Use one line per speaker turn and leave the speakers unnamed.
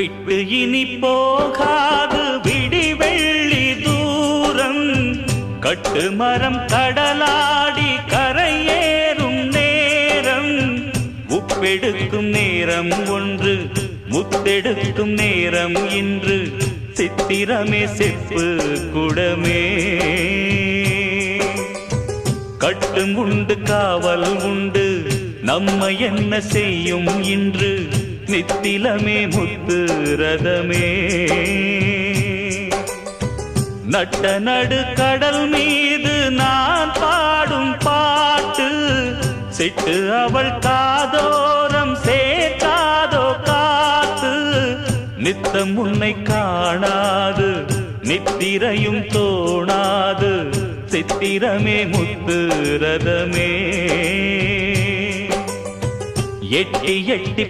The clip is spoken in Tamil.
விட்டு இனி போகாது விடிவெள்ளி தூரம் கட்டு மரம் கடலாடி கரையேறும் நேரம் உப்பெடுக்கும் நேரம் ஒன்று முத்தெடுக்கும் நேரம் இன்று சித்திரமே செப்பு குடமே கட்டும் உண்டு காவல் உண்டு நம்மை என்ன செய்யும் இன்று நித்திலமே முத்து ரதமே நட்ட நடு கடல் மீது நான் பாடும் பாட்டு சிட்டு அவள் காதோரம் சேர்க்காதோ காத்து நித்தம் உன்னை காணாது நித்திரையும் தோணாது சித்திரமே முத்து ரதமே எட்டி எட்டி